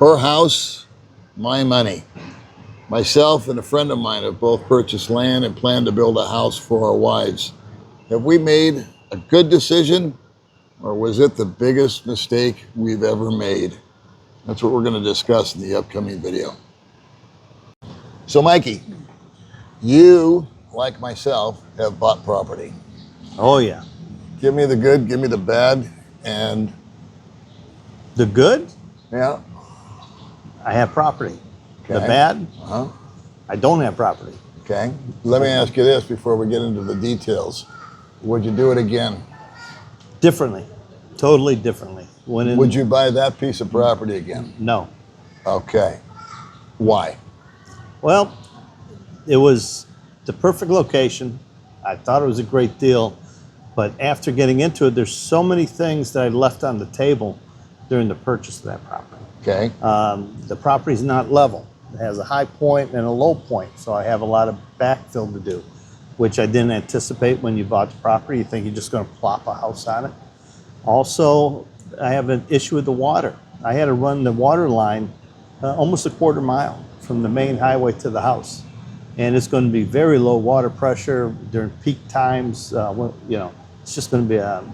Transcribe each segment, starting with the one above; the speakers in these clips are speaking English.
Her house, my money. Myself and a friend of mine have both purchased land and plan to build a house for our wives. Have we made a good decision, or was it the biggest mistake we've ever made? That's what we're going to discuss in the upcoming video. So Mikey, you, like myself, have bought property. Oh yeah. Give me the good, give me the bad, and... The good? Yeah. I have property. Okay. The bad? Uh-huh. I don't have property. Okay. Let me ask you this before we get into the details. Would you do it again? Differently. Totally differently. Would you buy that piece of property again? No. Okay. Why? Well, it was the perfect location. I thought it was a great deal. But after getting into it, there's so many things that I left on the table during the purchase of that property. Okay. The property's not level. It has a high point and a low point, so I have a lot of backfill to do, which I didn't anticipate when you bought the property. You think you're just going to plop a house on it. Also, I have an issue with the water. I had to run the water line almost a quarter mile from the main highway to the house. And it's going to be very low water pressure during peak times. It's just going to be a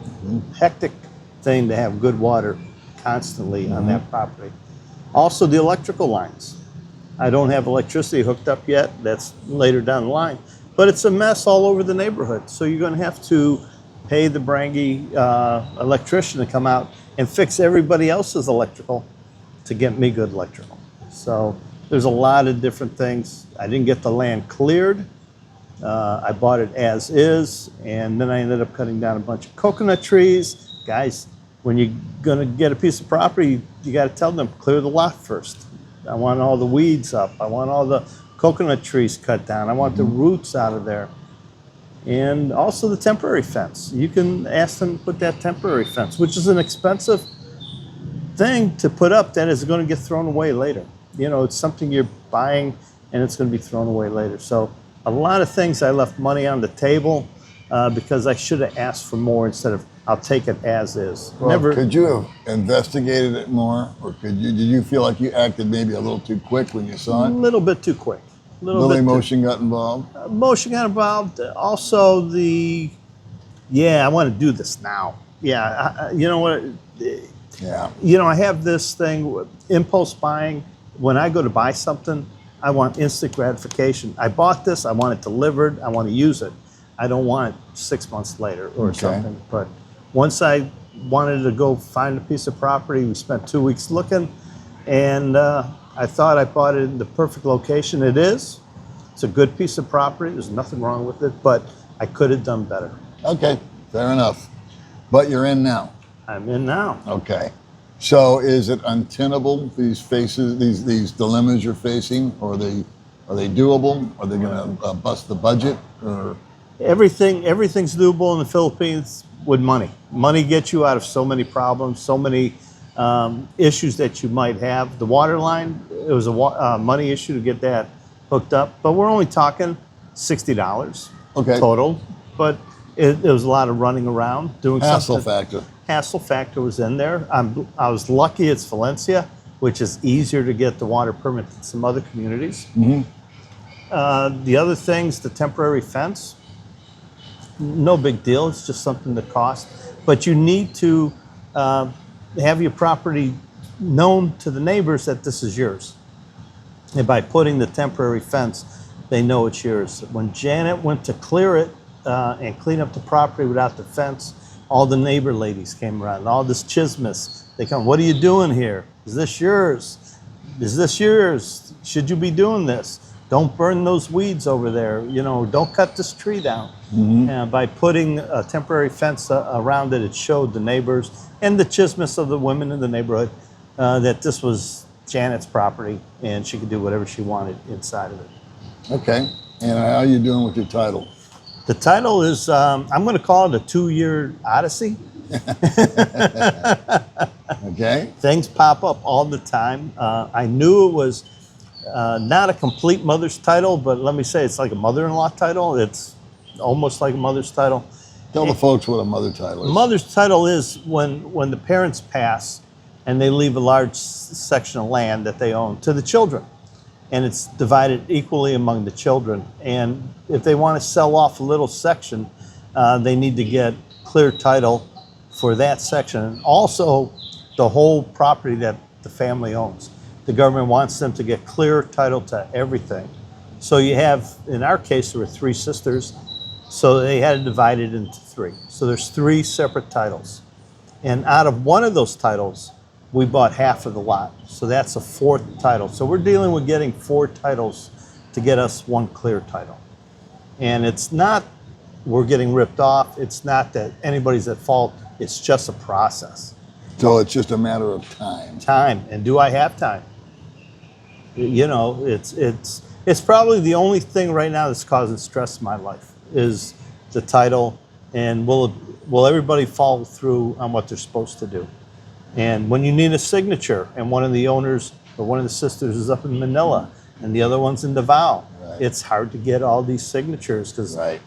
hectic thing to have good water constantly on that property. Also, the electrical lines. I don't have electricity hooked up yet. That's later down the line. But it's a mess all over the neighborhood. So you're going to have to pay the brangy electrician to come out and fix everybody else's electrical to get me good electrical. So there's a lot of different things. I didn't get the land cleared. I bought it as is, and then I ended up cutting down a bunch of coconut trees. Guys, when you're gonna get a piece of property, you gotta tell them, clear the lot first. I want all the weeds up. I want all the coconut trees cut down. I want the roots out of there. And also the temporary fence. You can ask them to put that temporary fence, which is an expensive thing to put up that is gonna get thrown away later. You know, it's something you're buying and it's gonna be thrown away later. So a lot of things I left money on the table because I should have asked for more instead of I'll take it as is. Well, could you have investigated it more, or did you feel like you acted maybe a little too quick when you saw it? A little bit too quick. A little emotion got involved? Emotion got involved. Also I want to do this now. Yeah, you know what? Yeah. You know, I have this thing, impulse buying. When I go to buy something, I want instant gratification. I bought this, I want it delivered, I want to use it. I don't want it 6 months later or something. But once I wanted to go find a piece of property, we spent 2 weeks looking, and I thought I bought it in the perfect location. It is. It's a good piece of property. There's nothing wrong with it, but I could have done better. Okay, fair enough. But you're in now. I'm in now. Okay. So is it untenable, these dilemmas you're facing? Or are they doable? Are they going to bust the budget? Or Everything's doable in the Philippines with money. Money gets you out of so many problems, so many issues that you might have. The water line, it was a money issue to get that hooked up, but we're only talking $60 total. But it was a lot of running around doing hassle something. Hassle factor was in there. I was lucky it's Valencia, which is easier to get the water permit than some other communities. The other things, the temporary fence, no big deal. It's just something that costs. But you need to have your property known to the neighbors that this is yours. And by putting the temporary fence, they know it's yours. When Janet went to clear it and clean up the property without the fence, all the neighbor ladies came around, all this chismis. They come, what are you doing here? Is this yours? Is this yours? Should you be doing this? Don't burn those weeds over there. You know, don't cut this tree down. And by putting a temporary fence around it, it showed the neighbors and the chismis of the women in the neighborhood that this was Janet's property and she could do whatever she wanted inside of it. Okay. And how are you doing with your title? The title is, I'm going to call it a 2-year odyssey. Okay. Things pop up all the time. I knew it was not a complete mother's title, but let me say it's like a mother-in-law title. It's almost like a mother's title. Tell the folks what a mother title is. Mother's title is when the parents pass and they leave a large section of land that they own to the children. And it's divided equally among the children. And if they want to sell off a little section, they need to get clear title for that section. And also the whole property that the family owns. The government wants them to get clear title to everything. So you have, in our case, there were 3 sisters, so they had to divide it into 3. So there's 3 separate titles. And out of one of those titles, we bought half of the lot. So that's a 4th title. So we're dealing with getting 4 titles to get us 1 clear title. And it's not we're getting ripped off. It's not that anybody's at fault. It's just a process. So it's just a matter of time. Time. And do I have time? You know, it's probably the only thing right now that's causing stress in my life is the title, and will everybody follow through on what they're supposed to do? And when you need a signature, and one of the owners or one of the sisters is up in Manila, and the other one's in Davao, right. It's hard to get all these signatures because, right.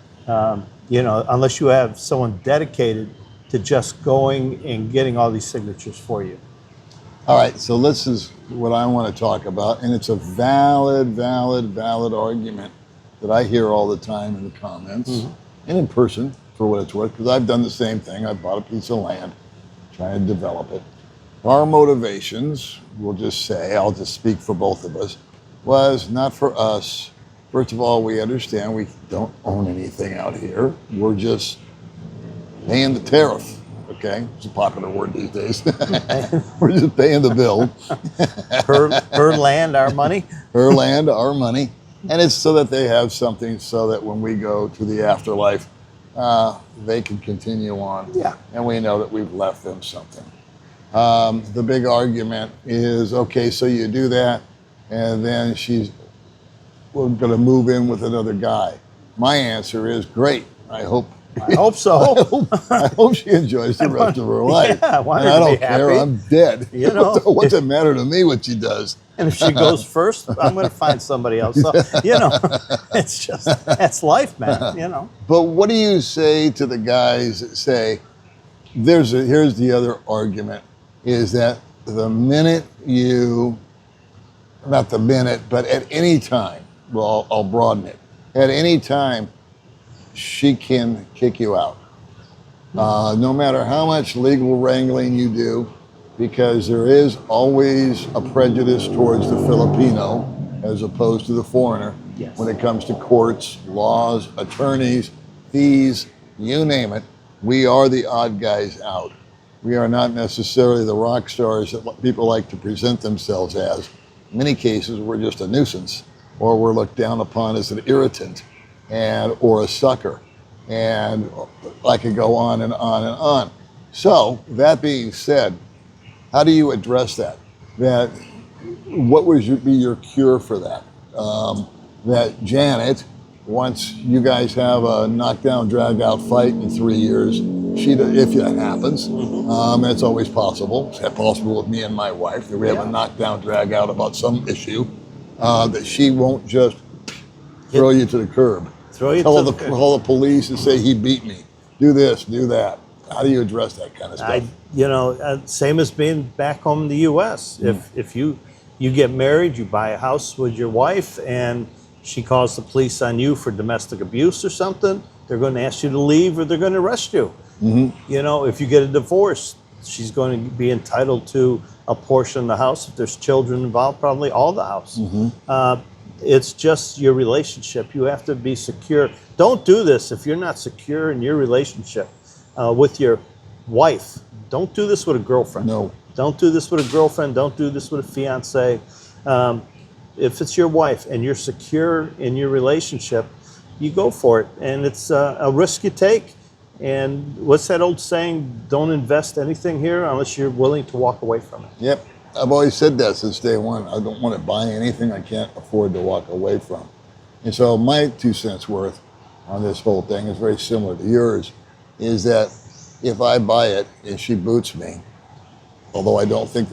You know, unless you have someone dedicated to just going and getting all these signatures for you. All right, so this is what I want to talk about, and it's a valid argument that I hear all the time in the comments and in person, for what it's worth, because I've done the same thing. I bought a piece of land, trying to develop it. Our motivations, we'll just say, I'll just speak for both of us, was not for us. First of all, we understand we don't own anything out here. We're just paying the tariff. Okay, it's a popular word these days. We're just paying the bill. her land, our money. Her land, our money. And it's so that they have something so that when we go to the afterlife, they can continue on. Yeah. And we know that we've left them something. The big argument is, okay, so you do that, and then we're going to move in with another guy. My answer is, great. I hope so. I hope she enjoys the rest of her life. Yeah, I want and her I to don't be care. happy. I'm dead. You know, what's it matter to me what she does? And if she goes first, I'm going to find somebody else. So, you know, it's just, that's life, man, you know. But what do you say to the guys that say, here's the other argument, is that the minute not the minute, but at any time, well, I'll broaden it, at any time, she can kick you out. No matter how much legal wrangling you do, because there is always a prejudice towards the Filipino as opposed to the foreigner. Yes. When it comes to courts, laws, attorneys, fees, you name it, we are the odd guys out. We are not necessarily the rock stars that people like to present themselves as. In many cases, we're just a nuisance, or we're looked down upon as an irritant or a sucker. And I could go on and on and on. So, that being said, how do you address that? What would be your cure for that? That Janet, once you guys have a knockdown, drag-out fight in 3 years, if that happens, it's always possible. It's possible with me and my wife that we have a knockdown, drag-out about some issue, that she won't just throw you to the curb. Call the police and say he beat me. Do this, do that. How do you address that kind of stuff? Same as being back home in the U.S. If you get married, you buy a house with your wife, and she calls the police on you for domestic abuse or something, they're going to ask you to leave or they're going to arrest you. You know, if you get a divorce, she's going to be entitled to a portion of the house. If there's children involved, probably all the house. It's just your relationship. You have to be secure. Don't do this if you're not secure in your relationship with your wife. Don't do this with a girlfriend. No. Don't do this with a girlfriend. Don't do this with a fiance. If it's your wife and you're secure in your relationship, you go for it. And it's a risk you take. And what's that old saying? Don't invest anything here unless you're willing to walk away from it. Yep. I've always said that since day one. I don't want to buy anything I can't afford to walk away from. And so my 2 cents worth on this whole thing is very similar to yours, is that if I buy it and she boots me, although I don't think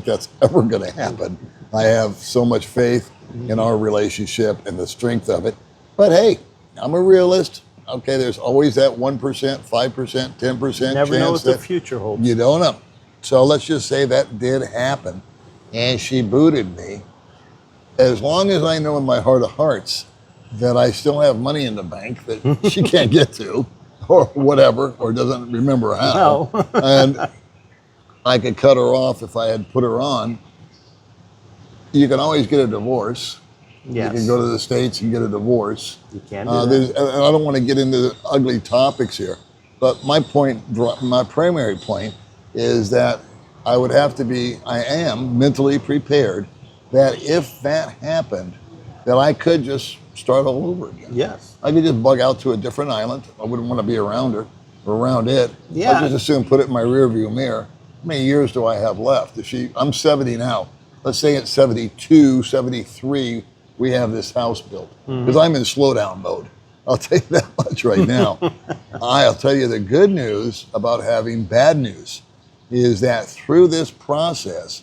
that's ever going to happen. I have so much faith in our relationship and the strength of it. But hey, I'm a realist. Okay, there's always that 1%, 5%, 10% Never know chance what the future holds. you don't know. So let's just say that did happen and she booted me. As long as I know in my heart of hearts that I still have money in the bank that she can't get to or whatever, or doesn't remember how, No. and I could cut her off if I had put her on, you can always get a divorce. Yes. You can go to the States and get a divorce. You can do that. And I don't want to get into the ugly topics here, but my primary point is that I am mentally prepared that if that happened, that I could just start all over again. Yes. I could just bug out to a different island. I wouldn't want to be around her or around it. Yeah. I'd just as soon put it in my rearview mirror. How many years do I have left? I'm 70 now. Let's say at 72, 73, we have this house built. Because I'm in slowdown mode. I'll tell you that much right now. I'll tell you the good news about having bad news is that through this process,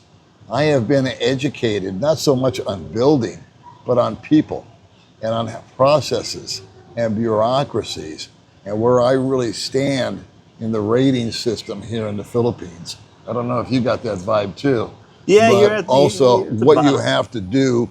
I have been educated, not so much on building, but on people and on processes and bureaucracies and where I really stand in the rating system here in the Philippines. I don't know if you got that vibe too. Yeah, but you're at the, also you're at the what you bottom. have to do,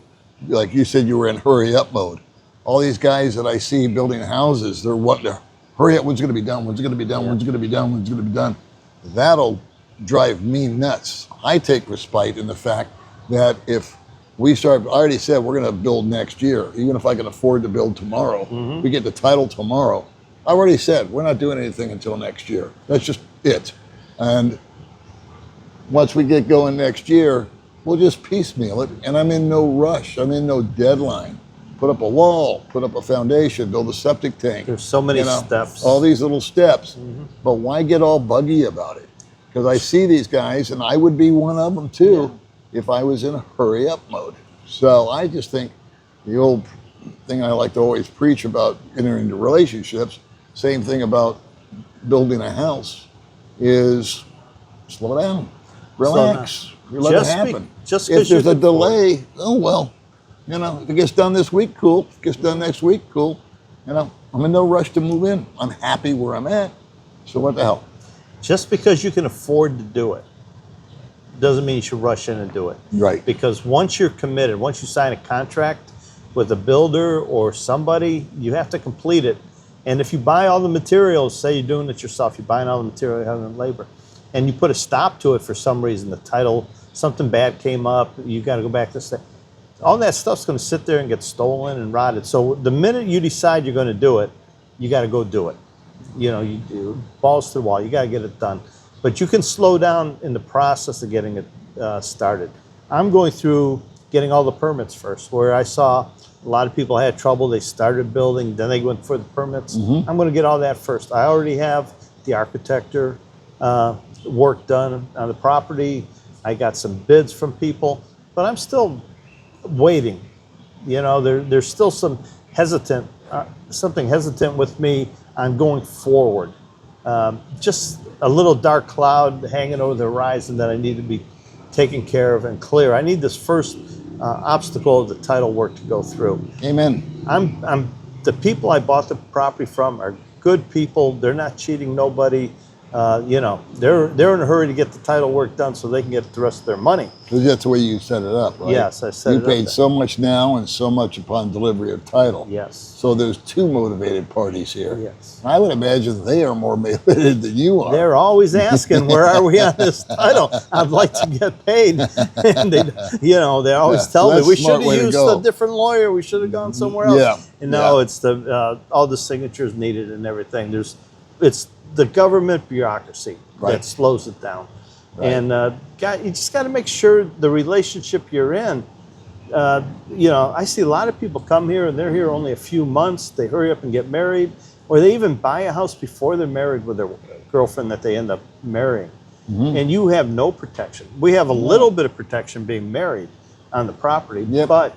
like you said, you were in hurry up mode. All these guys that I see building houses, they're wanting to hurry up. When's it going to be done? When's it going to be done? Yeah. When's it going to be done? When's it going to be done? That'll drive me nuts. I take respite in the fact that if we start, I already said we're going to build next year, even if I can afford to build tomorrow, we get the title tomorrow. I already said we're not doing anything until next year. That's just it. And once we get going next year, we'll just piecemeal it. And I'm in no rush. I'm in no deadline. Put up a wall, put up a foundation, build a septic tank. There's so many steps. All these little steps. But why get all buggy about it? Because I see these guys, and I would be one of them too if I was in a hurry up mode. So I just think the old thing I like to always preach about entering into relationships, same thing about building a house, is slow down, relax, let it happen. Just If there's a you're delay, oh well, if it gets done this week, cool. If it gets done next week, cool. I'm in no rush to move in. I'm happy where I'm at. So what the hell? Just because you can afford to do it doesn't mean you should rush in and do it. Right. Because once you're committed, once you sign a contract with a builder or somebody, you have to complete it. And if you buy all the materials, say you're doing it yourself, you're buying all the material, you're having labor, and you put a stop to it for some reason, the title, something bad came up, you got to go back to say, all that stuff's going to sit there and get stolen and rotted. So the minute you decide you're going to do it, you got to go do it. You do balls to the wall. You got to get it done. But you can slow down in the process of getting it started. I'm going through getting all the permits first, where I saw a lot of people had trouble. They started building, then they went for the permits. I'm going to get all that first. I already have the architecture work done on the property. I got some bids from people, but I'm still waiting. There's still some something hesitant with me on going forward. Just a little dark cloud hanging over the horizon that I need to be taken care of and clear. I need this first obstacle of the title work to go through. Amen. I'm the people I bought the property from are good people. They're not cheating nobody. They're in a hurry to get the title work done so they can get the rest of their money. Because that's the way you set it up, right? Yes, I set it up. You paid so much now and so much upon delivery of title. Yes. So there's two motivated parties here. Yes. I would imagine they are more motivated than you are. They're always asking, where are we on this title? I'd like to get paid. And they always tell me, that's a we should smart have way to used go. a different lawyer. We should have gone somewhere else. Yeah. And no, Yeah. it's all the signatures needed and everything. It's the government bureaucracy Right. that slows it down. Right. And you just got to make sure the relationship you're in. I see a lot of people come here and they're here only a few months. They hurry up and get married, or they even buy a house before they're married with their girlfriend that they end up marrying. And you have no protection. We have a little bit of protection being married on the property, Yep. but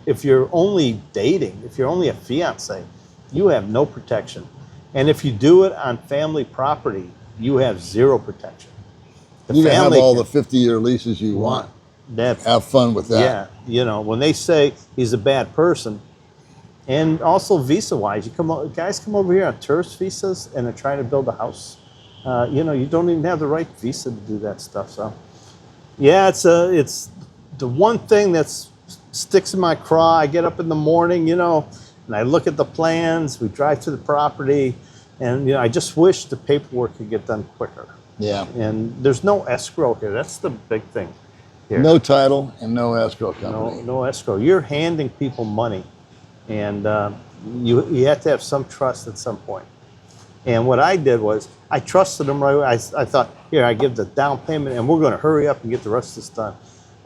if you're only dating, if you're only a fiance, you have no protection. And if you do it on family property, you have zero protection. You can have family all the 50-year leases you want. That's, Have fun with that. yeah, when they say he's a bad person, and also visa-wise, guys come over here on tourist visas and they're trying to build a house. You know, you don't even have the right visa to do that stuff. So, yeah, it's the one thing that sticks in my craw. I get up in the morning, you know, and I look at the plans. We drive to the property, and you know, I just wish the paperwork could get done quicker. Yeah. And there's no escrow here. That's the big thing here. No title and no escrow company. No escrow. You're handing people money, and you have to have some trust at some point. And what I did was I trusted them right away. I thought, here, I give the down payment, and we're going to hurry up and get the rest of this done.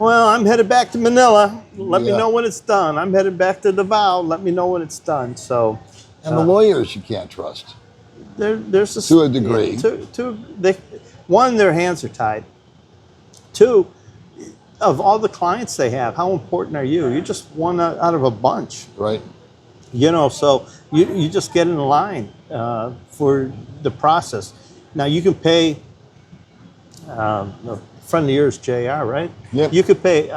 Well, I'm headed back to Manila. Let me know when it's done. I'm headed back to Davao. Let me know when it's done. So, And the lawyers you can't trust. there's a, To a degree. One, their hands are tied. Two, of all the clients they have, how important are you? You're just one out of a bunch. Right. You know, so you just get in line for the process. Now you can pay a friend of yours, JR, right? Yep. You could pay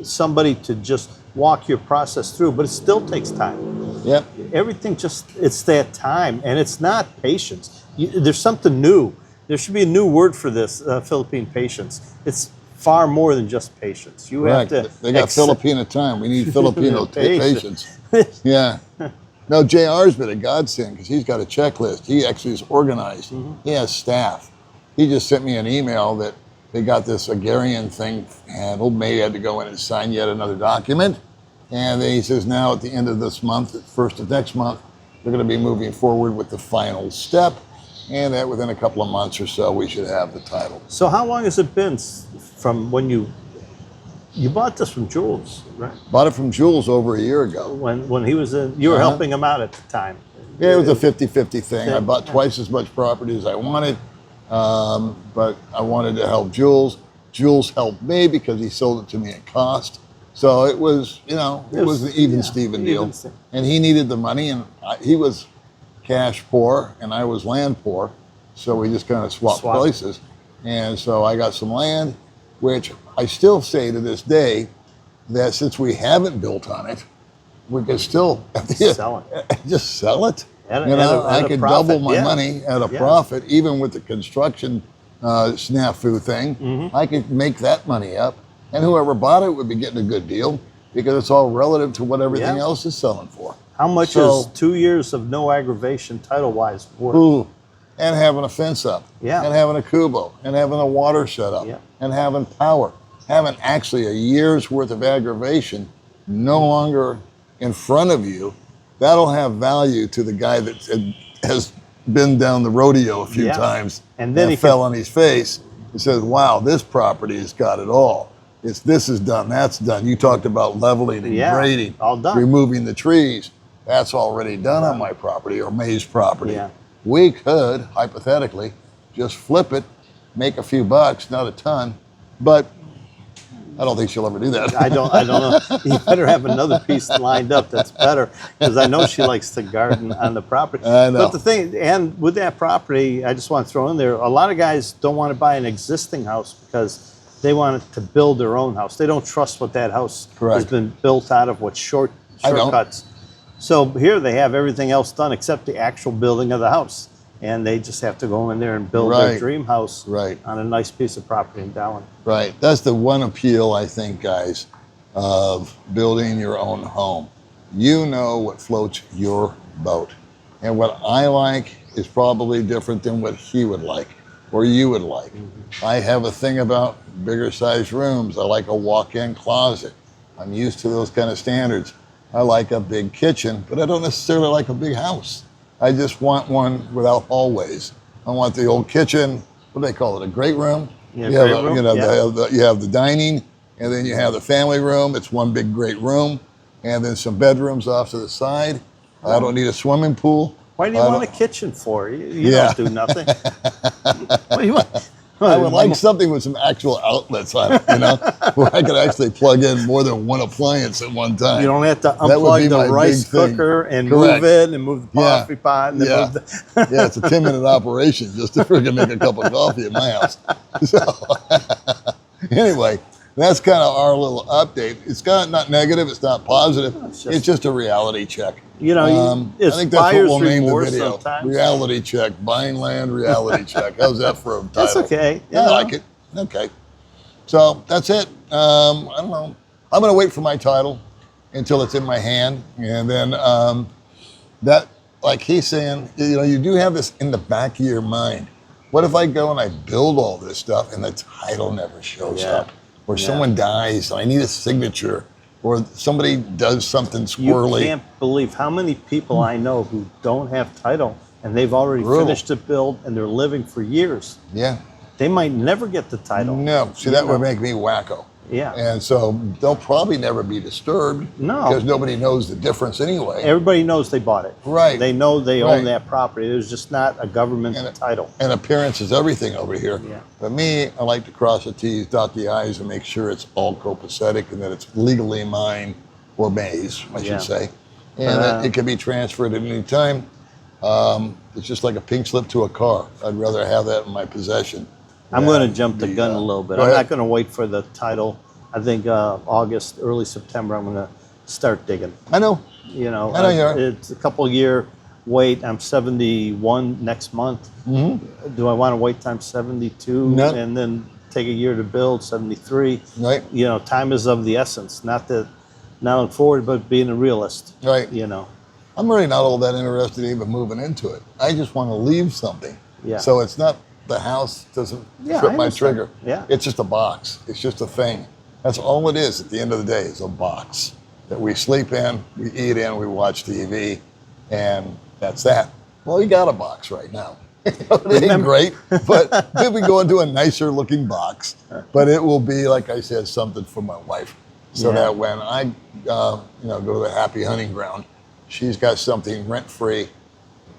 somebody to just walk your process through, but it still takes time. Yep. Everything it's that time, and it's not patience. There's something new. There should be a new word for this, Philippine patience. It's far more than just patience. You have to. They got Filipino time. We need Filipino patience. Yeah. No, JR's been a godsend because he's got a checklist. He actually is organized. He has staff. He just sent me an email that they got this agrarian thing handled. Maybe had to go in and sign yet another document. And then he says now at the end of this month, at first of next month, they're going to be moving forward with the final step. And that within a couple of months or so, we should have the title. So how long has it been from when you bought this from Jules, right? Bought it from Jules over a year ago. When he was in, you were helping him out at the time. Yeah, it was a 50-50 thing. I bought twice as much property as I wanted, but I wanted to help Jules. Jules helped me because he sold it to me at cost. So it was, you know, it was an even Steven deal. And he needed the money, and he was cash poor, and I was land poor. So we just kind of swapped places. And so I got some land, which I still say to this day that since we haven't built on it, we could still sell it. Just sell it. I could double my money at a profit, even with the construction snafu thing. I could make that money up, and whoever bought it would be getting a good deal because it's all relative to what everything else is selling for. How much is 2 years of no aggravation title-wise worth? Ooh, and having a fence up, and having a kubo, and having a water shut up, and having power, having actually a year's worth of aggravation no longer in front of you, that'll have value to the guy that has been down the rodeo a few times and then he fell on his face and says, wow, this property has got it all. This is done, that's done. You talked about leveling and grading, all done. Removing the trees. That's already done on my property or May's property. Yeah. We could, hypothetically, just flip it, make a few bucks, not a ton, but I don't think she'll ever do that. I don't know. You better have another piece lined up that's better, because I know she likes to garden on the property. I know. But the thing, and with that property, I just want to throw in there, a lot of guys don't want to buy an existing house because they want to build their own house. They don't trust what that house has been built out of, what shortcuts. So here they have everything else done except the actual building of the house. And they just have to go in there and build their dream house on a nice piece of property in Darwin. Right. That's the one appeal, I think, guys, of building your own home. You know what floats your boat. And what I like is probably different than what he would like or you would like. I have a thing about bigger sized rooms. I like a walk-in closet. I'm used to those kind of standards. I like a big kitchen, but I don't necessarily like a big house. I just want one without hallways. I want the old kitchen, what do they call it, a great room? Yeah, you have the dining, and then you have the family room. It's one big great room, and then some bedrooms off to the side. I don't need a swimming pool. Why do you want a kitchen for? You don't do nothing. What do you want? I would like something with some actual outlets on it, where I could actually plug in more than one appliance at one time. You don't have to unplug the rice cooker and move it and move the coffee pot. And move the yeah, it's a 10-minute operation just to freaking make a cup of coffee at my house. So, anyway, that's kind of our little update. It's not negative. It's not positive. It's just a reality check. You know, I it's think that's what buyer's we'll name the remorse video. sometimes. Reality check. Buying land, reality check. How's that for a title? That's okay. I like it. Okay. So that's it. I don't know. I'm going to wait for my title until it's in my hand. And then that, like he's saying, you know, you do have this in the back of your mind. What if I go and I build all this stuff and the title never shows up? Or someone dies and I need a signature? Or somebody does something squirrely? You can't believe how many people I know who don't have title and they've already finished the build and they're living for years. Yeah. They might never get the title. No. See, that would make me wacko. Yeah. And so they'll probably never be disturbed. No. Because nobody knows the difference anyway. Everybody knows they bought it. Right. They know they own that property. There's just not a government title. And appearance is everything over here. Yeah. But me, I like to cross the T's, dot the I's, and make sure it's all copacetic and that it's legally mine, or May's, I should say. And that it can be transferred at any time. It's just like a pink slip to a car. I'd rather have that in my possession. I'm going to jump the gun a little bit. I'm ahead. not going to wait for the title. I think August, early September, I'm going to start digging. I know. You know, I know you are. It's a couple year wait. I'm 71 next month. Mm-hmm. Do I want to wait till I'm 72 and then take a year to build, 73? Right. You know, time is of the essence. Not looking forward, but being a realist. Right. You know. I'm really not all that interested in even moving into it. I just want to leave something. Yeah. So it's not, the house doesn't trip my trigger. Yeah. It's just a box. It's just a thing. That's all it is at the end of the day, is a box that we sleep in, we eat in, we watch TV, and that's that. Well, you got a box right now. It ain't great, but then we go into a nicer looking box. But it will be, like I said, something for my wife. So that when I go to the happy hunting ground, she's got something rent-free.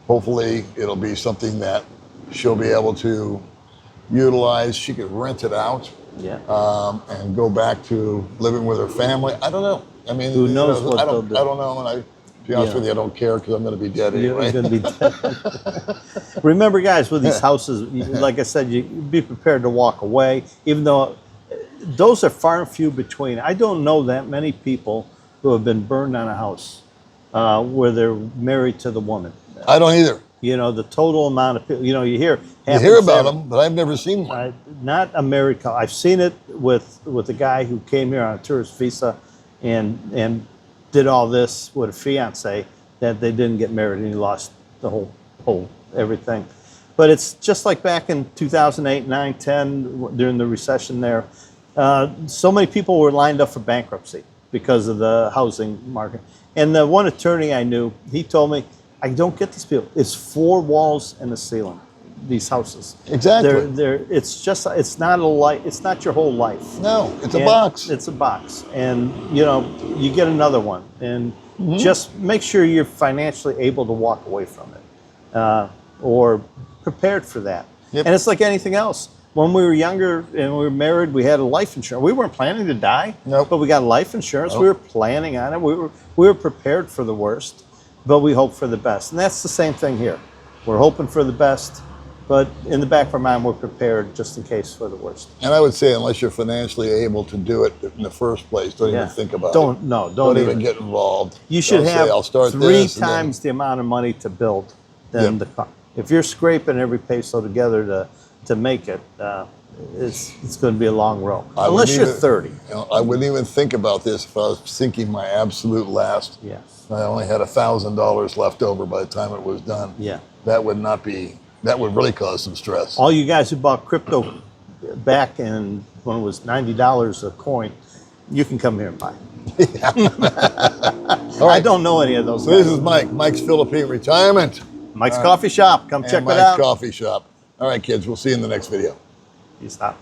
Hopefully it'll be something that she'll be able to utilize. She could rent it out and go back to living with her family. I don't know. I mean, who knows what I don't, they'll do. I don't know. And to be honest with you, I don't care because I'm going to be dead anyway. You're going to be dead. Remember, guys, with these houses, like I said, you be prepared to walk away, even though those are far and few between. I don't know that many people who have been burned on a house where they're married to the woman. I don't either. You know, the total amount of people, you know, you hear about them, but I've never seen one. Not a married couple. I've seen it with a guy who came here on a tourist visa and did all this with a fiance that they didn't get married and he lost the whole everything. But it's just like back in 2008, 9, 10, during the recession there. So many people were lined up for bankruptcy because of the housing market. And the one attorney I knew, he told me, I don't get these people. It's 4 walls and a ceiling, these houses. Exactly. It's not your whole life. No, it's a box. It's a box. And, you know, you get another one. And just make sure you're financially able to walk away from it or prepared for that. Yep. And it's like anything else. When we were younger and we were married, we had a life insurance. We weren't planning to die, but we got life insurance. We were planning on it. We were prepared for the worst, but we hope for the best. And that's the same thing here. We're hoping for the best, but in the back of our mind, we're prepared just in case for the worst. And I would say, unless you're financially able to do it in the first place, don't even think about it. Don't even get involved. You should have 3 times the amount of money to build than if you're scraping every peso together to make it, it's going to be a long road. Unless you're 30. You know, I wouldn't even think about this if I was sinking my absolute last. Yes. I only had $1,000 left over by the time it was done. Yeah. That would really cause some stress. All you guys who bought crypto back when it was $90 a coin, you can come here and buy. All right. I don't know any of those guys. This is Mike. Mike's Philippine Retirement. Mike's Coffee Shop. Come check it out. Mike's Coffee Shop. All right, kids. We'll see you in the next video. Peace out.